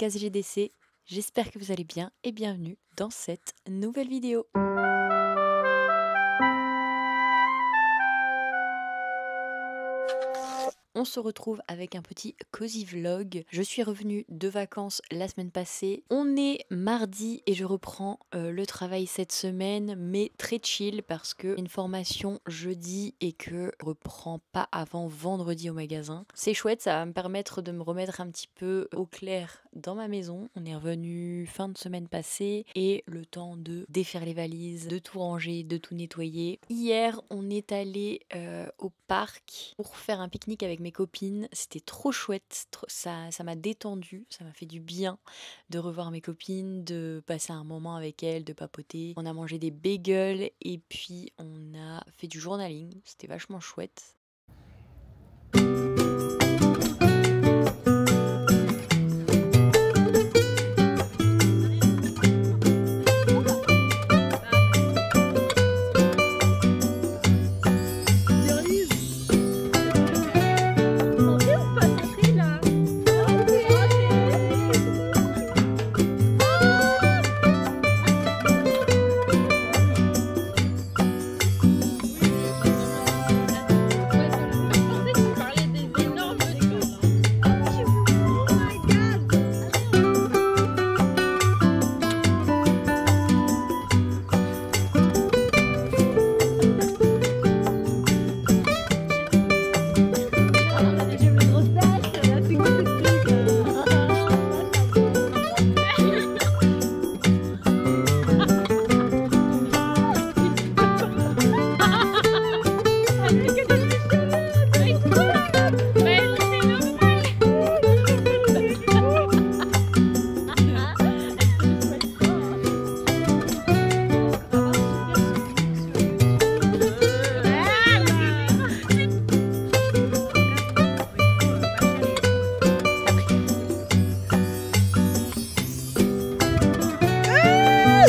KSGDC, j'espère que vous allez bien et bienvenue dans cette nouvelle vidéo. On se retrouve avec un petit cozy vlog. Je suis revenue de vacances la semaine passée. On est mardi et je reprends le travail cette semaine, mais très chill parce que une formation jeudi et que je reprends pas avant vendredi au magasin. C'est chouette, ça va me permettre de me remettre un petit peu au clair dans ma maison. On est revenu fin de semaine passée et le temps de défaire les valises, de tout ranger, de tout nettoyer. Hier, on est allé au parc pour faire un pique-nique avec mes copines. C'était trop chouette, ça m'a détendu, ça m'a fait du bien de revoir mes copines, de passer un moment avec elles, de papoter. On a mangé des bagels et puis on a fait du journaling, c'était vachement chouette.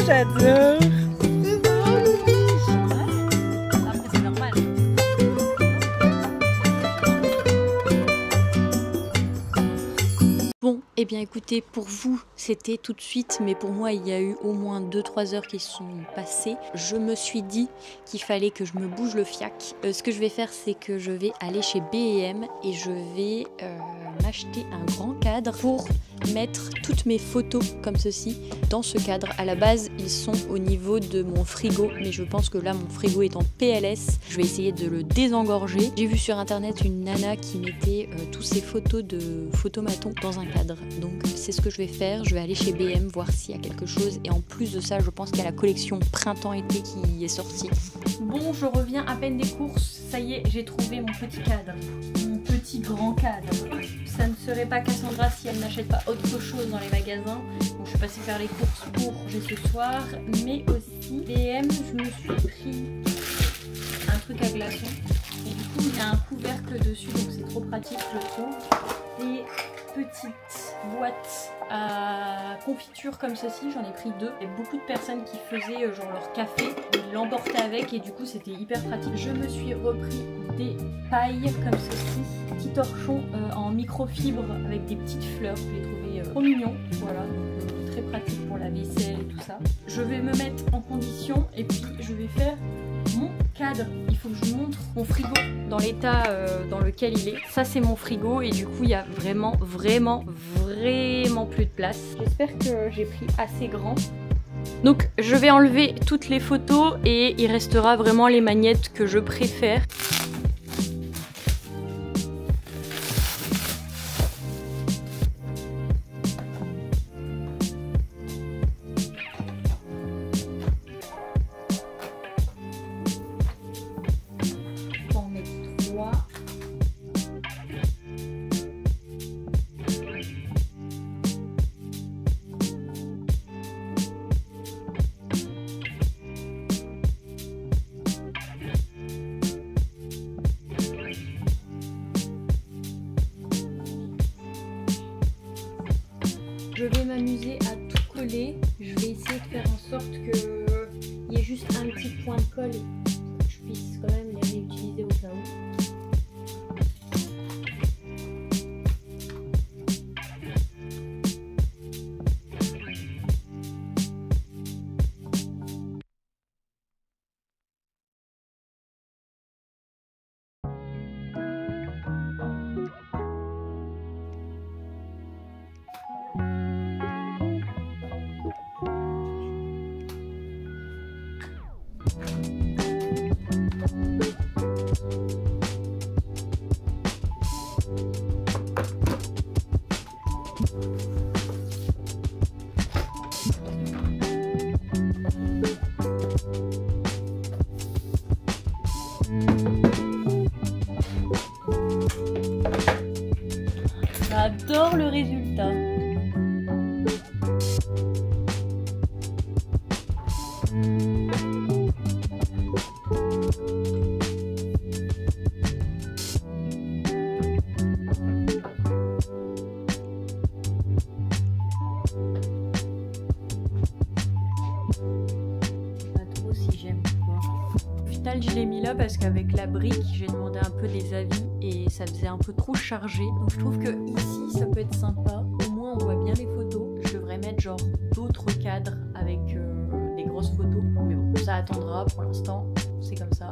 J'adore. Après c'est normal. Bon, et bien écoutez, pour vous c'était tout de suite, mais pour moi il y a eu au moins 2-3 heures qui sont passées. Je me suis dit qu'il fallait que je me bouge le fiac. Ce que je vais faire, c'est que je vais aller chez B&M et je vais m'acheter un grand cadre pour mettre toutes mes photos comme ceci dans ce cadre. À la base ils sont au niveau de mon frigo, mais je pense que là mon frigo est en PLS. Je vais essayer de le désengorger. J'ai vu sur internet une nana qui mettait tous ses photos de photomaton dans un cadre, donc c'est ce que je vais faire. Je vais aller chez B&M voir s'il y a quelque chose, et en plus de ça je pense qu'il y a la collection printemps-été qui est sortie. Bon, je reviens à peine des courses. Ça y est, j'ai trouvé mon petit cadre. Mon petit grand cadre. Ça ne serait pas Cassandra si elle n'achète pas autre chose dans les magasins. Donc je suis passée faire les courses pour ce soir. Mais aussi, B&M, je me suis pris un truc à glaçons. Et du coup, il y a un couvercle dessus, donc c'est trop pratique, je trouve. Des petites boîtes à confiture comme ceci, j'en ai pris 2. Il y a beaucoup de personnes qui faisaient genre leur café, ils l'emportaient avec et du coup c'était hyper pratique. Je me suis repris des pailles comme ceci, petits torchons en microfibre avec des petites fleurs, je les trouvais trop mignons. Voilà, donc très pratique pour la vaisselle et tout ça. Je vais me mettre en condition et puis je vais faire mon cadre. Il faut que je vous montre mon frigo dans l'état dans lequel il est. Ça c'est mon frigo et du coup il y a vraiment plus de place. J'espère que j'ai pris assez grand. Donc je vais enlever toutes les photos et il restera vraiment les magnettes que je préfère. Je vais m'amuser à tout coller. Je vais essayer de faire en sorte qu'il y ait juste un petit point de colle et que je puisse quand même les réutiliser au cas où. J'adore le résultat. Pas trop si j'aime pas. Au final, je l'ai mis là parce qu'avec la brique, j'ai demandé un peu des avis et ça faisait un peu trop chargé. Donc je trouve que ici, ça peut être sympa. Au moins, on voit bien les photos. Je devrais mettre genre d'autres cadres avec des grosses photos. Mais bon, ça attendra pour l'instant. C'est comme ça.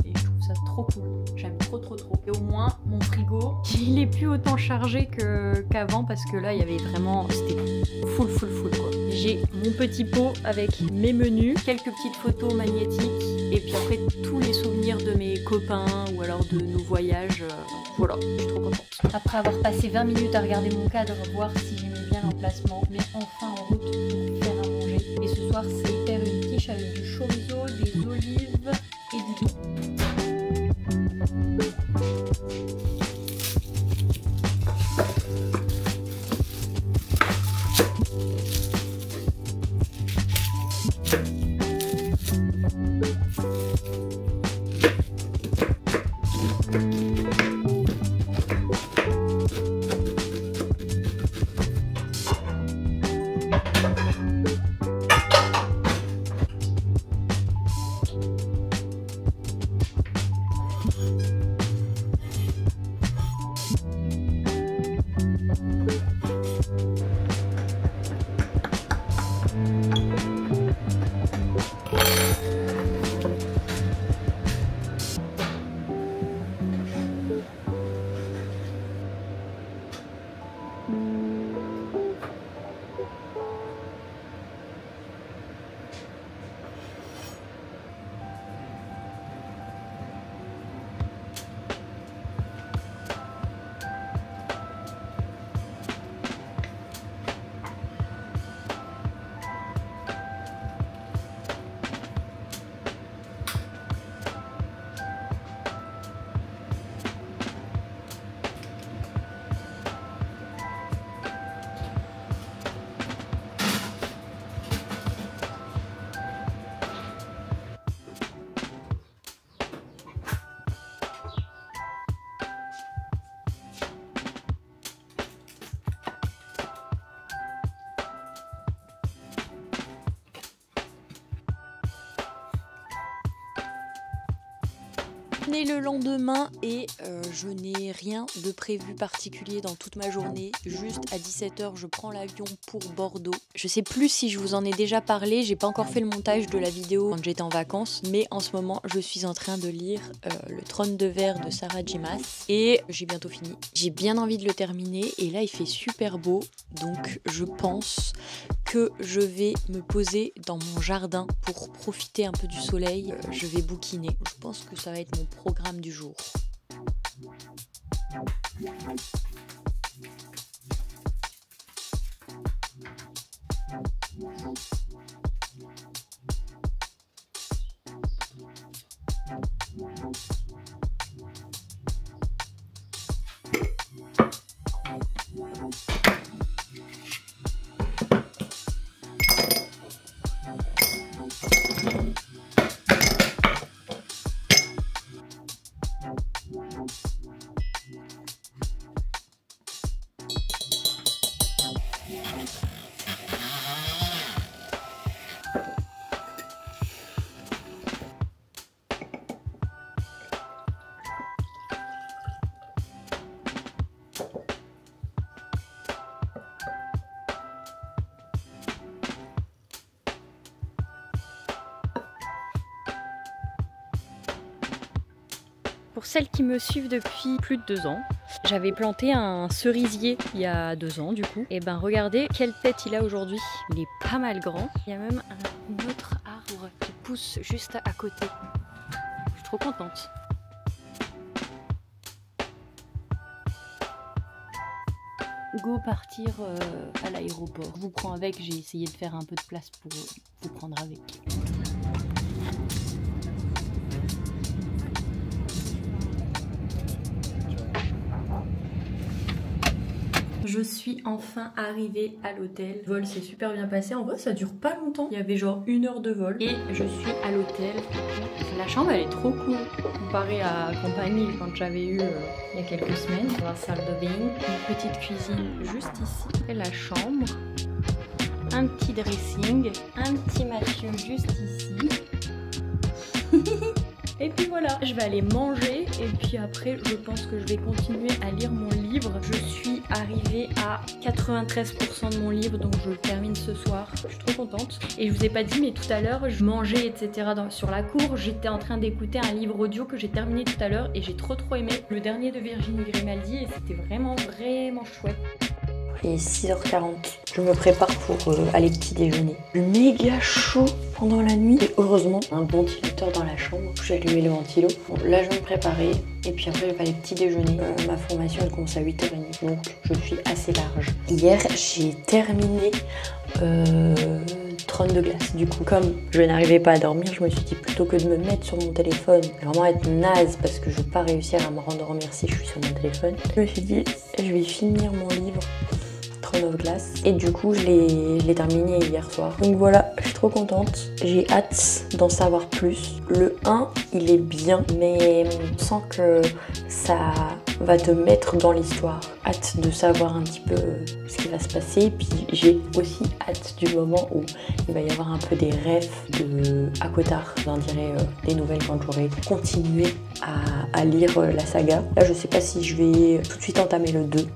Et je trouve ça trop cool. J'aime trop. Et au moins, mon frigo, il est plus autant chargé qu'avant parce que là, il y avait vraiment... C'était full quoi. J'ai mon petit pot avec mes menus, quelques petites photos magnétiques et puis après tous les souvenirs de mes copains ou alors de nos voyages. Voilà, je suis trop contente. Après avoir passé 20 minutes à regarder mon cadre, voir si j'aimais bien l'emplacement, mais enfin en route pour faire à manger. Et ce soir, c'est faire une quiche avec du chorizo, des olives et du thon. On est le lendemain et je n'ai rien de prévu particulier dans toute ma journée. Juste à 17h, je prends l'avion pour Bordeaux. Je sais plus si je vous en ai déjà parlé, j'ai pas encore fait le montage de la vidéo quand j'étais en vacances, mais en ce moment, je suis en train de lire Le Trône de verre de Sarah J. Maas et j'ai bientôt fini. J'ai bien envie de le terminer et là, il fait super beau, donc je pense que je vais me poser dans mon jardin pour profiter un peu du soleil. Je vais bouquiner. Je pense que ça va être mon programme du jour. Pour celles qui me suivent depuis plus de 2 ans, j'avais planté un cerisier il y a 2 ans du coup. Et ben regardez quelle tête il a aujourd'hui. Il est pas mal grand. Il y a même un autre arbre qui pousse juste à côté. Je suis trop contente. Go partir à l'aéroport. Je vous prends avec, j'ai essayé de faire un peu de place pour vous prendre avec. Je suis enfin arrivée à l'hôtel. Le vol s'est super bien passé. En vrai, ça dure pas longtemps. Il y avait genre 1 heure de vol. Et je suis à l'hôtel. La chambre, elle est trop cool. Comparée à Compagnie, quand j'avais eu il y a quelques semaines. La salle de bain. Une petite cuisine juste ici. Et la chambre. Un petit dressing. Un petit mathieu juste ici. Et puis voilà, je vais aller manger et puis après je pense que je vais continuer à lire mon livre. Je suis arrivée à 93% de mon livre, donc je le termine ce soir. Je suis trop contente. Et je vous ai pas dit, mais tout à l'heure je mangeais etc. sur la cour. J'étais en train d'écouter un livre audio que j'ai terminé tout à l'heure et j'ai trop aimé. Le dernier de Virginie Grimaldi et c'était vraiment chouette. Il est 6h40. Je me prépare pour aller petit déjeuner. Méga chaud pendant la nuit. Et heureusement, un ventilateur dans la chambre. J'ai allumé le ventilo. Bon, là, je vais me préparer. Et puis après, je vais aller petit déjeuner. Ma formation, elle commence à 8h30. Donc, je suis assez large. Hier, j'ai terminé Trône de glace. Du coup, comme je n'arrivais pas à dormir, je me suis dit plutôt que de me mettre sur mon téléphone, vraiment être naze parce que je ne vais pas réussir à me rendormir si je suis sur mon téléphone. Je me suis dit, je vais finir mon livre. Throne of Glass et du coup je l'ai terminé hier soir, donc voilà, je suis trop contente, j'ai hâte d'en savoir plus. Le 1 il est bien mais on sent que ça va te mettre dans l'histoire, hâte de savoir un petit peu ce qui va se passer, et puis j'ai aussi hâte du moment où il va y avoir un peu des rêves de Akotar, j'en dirai des nouvelles quand j'aurai continué à lire la saga. Là je sais pas si je vais tout de suite entamer le 2.